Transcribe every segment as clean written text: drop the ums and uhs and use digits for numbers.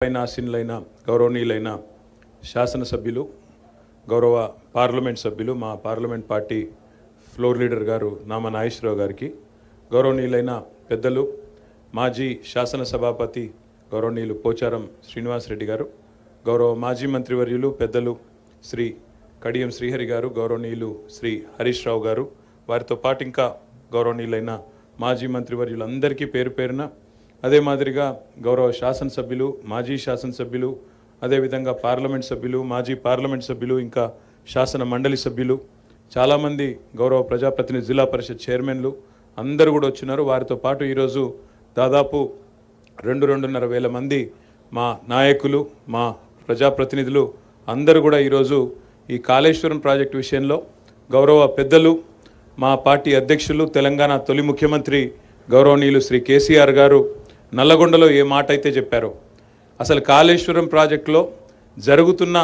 ఆసీనులైన గౌరవనీయులైన శాసనసభ్యులు గౌరవ పార్లమెంట్ సభ్యులు మా పార్లమెంట్ పార్టీ ఫ్లోర్ లీడర్ గారు నామా నాగేశ్వరరావు గారికి గౌరవనీయులైన పెద్దలు మాజీ శాసన సభాపతి గౌరవనీయులు పోచారం శ్రీనివాస్ రెడ్డి గారు గౌరవ మాజీ మంత్రివర్యులు పెద్దలు శ్రీ కడియం శ్రీహరి గారు గౌరవనీయులు శ్రీ హరీష్ రావు గారు వారితో పాటు ఇంకా గౌరవనీయులైన మాజీ మంత్రివర్యులందరికీ పేరు పేరున అదే మాదిరిగా గౌరవ శాసనసభ్యులు మాజీ శాసనసభ్యులు అదేవిధంగా పార్లమెంట్ సభ్యులు మాజీ పార్లమెంట్ సభ్యులు ఇంకా శాసన మండలి సభ్యులు చాలామంది గౌరవ ప్రజాప్రతినిధి జిల్లా పరిషత్ చైర్మన్లు అందరూ కూడా వచ్చినారు. వారితో పాటు ఈరోజు దాదాపు 2-2.5 వేల మంది మా నాయకులు మా ప్రజాప్రతినిధులు అందరూ కూడా ఈరోజు ఈ కాళేశ్వరం ప్రాజెక్టు విషయంలో గౌరవ పెద్దలు మా పార్టీ అధ్యక్షులు తెలంగాణ తొలి ముఖ్యమంత్రి గౌరవనీయులు శ్రీ కేసీఆర్ గారు నల్లగొండలో ఏ మాట అయితే చెప్పారో అసలు కాళేశ్వరం ప్రాజెక్టులో జరుగుతున్న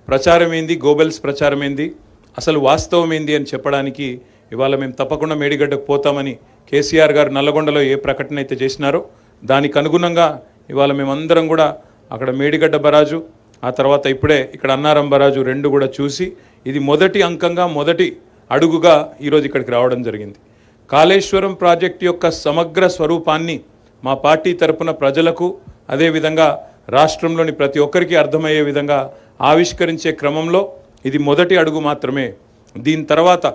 ప్రచారం ఏంది, గోబెల్స్ ప్రచారం ఏంది, అసలు వాస్తవం ఏంది అని చెప్పడానికి ఇవాళ మేము తప్పకుండా మేడిగడ్డకు పోతామని కేసీఆర్ గారు నల్లగొండలో ఏ ప్రకటన అయితే చేసినారో దానికి అనుగుణంగా ఇవాళ మేమందరం కూడా అక్కడ మేడిగడ్డ బరాజు ఆ తర్వాత ఇప్పుడే ఇక్కడ అన్నారం బరాజు రెండు కూడా చూసి ఇది మొదటి అంకంగా మొదటి అడుగుగా ఈరోజు ఇక్కడికి రావడం జరిగింది. కాళేశ్వరం ప్రాజెక్టు యొక్క సమగ్ర స్వరూపాన్ని మా పార్టీ తరపున ప్రజలకు అదేవిధంగా రాష్ట్రంలోని ప్రతి ఒక్కరికి అర్థమయ్యే విధంగా ఆవిష్కరించే క్రమంలో ఇది మొదటి అడుగు మాత్రమే. దీని తర్వాత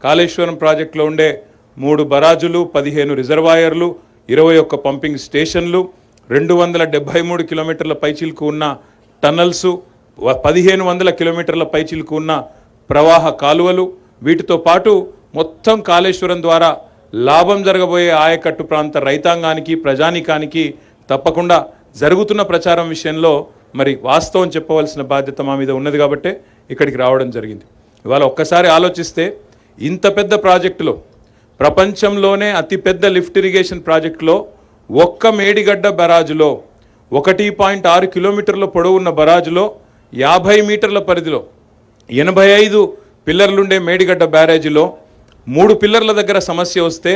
కాళేశ్వరం ప్రాజెక్టులో ఉండే 3 బరాజులు 15 రిజర్వాయర్లు 21 పంపింగ్ స్టేషన్లు 273 కిలోమీటర్ల పైచిలుకు ఉన్న టన్నల్సు 1500 కిలోమీటర్ల పైచిలుకు ఉన్న ప్రవాహ కాలువలు వీటితో పాటు మొత్తం కాళేశ్వరం ద్వారా లాభం జరగబోయే ఆయకట్టు ప్రాంత రైతాంగానికి ప్రజానికానికి తప్పకుండా జరుగుతున్న ప్రచారం విషయంలో మరి వాస్తవం చెప్పవలసిన బాధ్యత మా మీద ఉన్నది కాబట్టే ఇక్కడికి రావడం జరిగింది. ఇవాళ ఒక్కసారి ఆలోచిస్తే ఇంత పెద్ద ప్రాజెక్టులో ప్రపంచంలోనే అతిపెద్ద లిఫ్ట్ ఇరిగేషన్ ప్రాజెక్టులో ఒక్క మేడిగడ్డ బరాజులో 1.6 కిలోమీటర్ల పొడవున్న బరాజులో 50 మీటర్ల పరిధిలో 85 పిల్లర్లుండే మేడిగడ్డ బ్యారేజీలో 3 పిల్లర్ల దగ్గర సమస్య వస్తే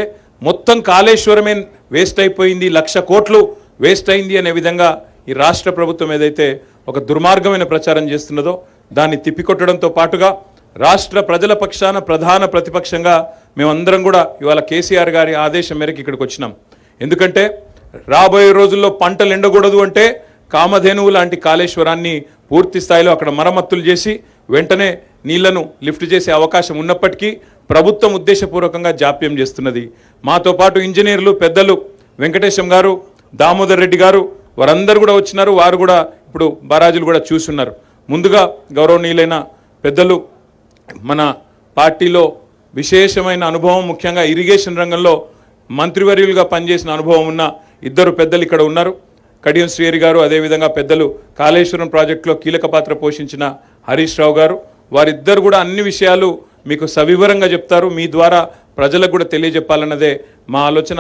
మొత్తం కాళేశ్వరమే వేస్ట్ అయిపోయింది, 1,00,000 కోట్లు వేస్ట్ అయింది అనే విధంగా ఈ రాష్ట్ర ప్రభుత్వం ఏదైతే ఒక దుర్మార్గమైన ప్రచారం చేస్తున్నదో దాన్ని తిప్పికొట్టడంతో పాటుగా రాష్ట్ర ప్రజల పక్షాన ప్రధాన ప్రతిపక్షంగా మేమందరం కూడా ఇవాళ కేసీఆర్ గారి ఆదేశం మేరకు ఇక్కడికి వచ్చినాం. ఎందుకంటే రాబోయే రోజుల్లో పంటలు ఎండకూడదు అంటే కామధేనువు లాంటి కాళేశ్వరాన్ని పూర్తి స్థాయిలో అక్కడ మరమ్మతులు చేసి వెంటనే నీళ్లను లిఫ్ట్ చేసే అవకాశం ఉన్నప్పటికీ ప్రభుత్వం ఉద్దేశపూర్వకంగా జాప్యం చేస్తున్నది. మాతో పాటు ఇంజనీర్లు పెద్దలు వెంకటేశం గారు దామోదర్ రెడ్డి గారు వారందరూ కూడా వచ్చినారు. వారు కూడా ఇప్పుడు బరాజులు కూడా చూస్తున్నారు. ముందుగా గౌరవనీయులైన పెద్దలు మన పార్టీలో విశేషమైన అనుభవం ముఖ్యంగా ఇరిగేషన్ రంగంలో మంత్రివర్యులుగా పనిచేసిన అనుభవం ఉన్న 2 పెద్దలు ఇక్కడ ఉన్నారు. కడియం శ్రీహరి గారు అదేవిధంగా పెద్దలు కాళేశ్వరం ప్రాజెక్టులో కీలక పాత్ర పోషించిన హరీష్ రావు గారు వారిద్దరు కూడా అన్ని విషయాలు మీకు సవివరంగా చెప్తారు. మీ ద్వారా ప్రజలకు కూడా తెలియజెప్పాలన్నదే మా ఆలోచన.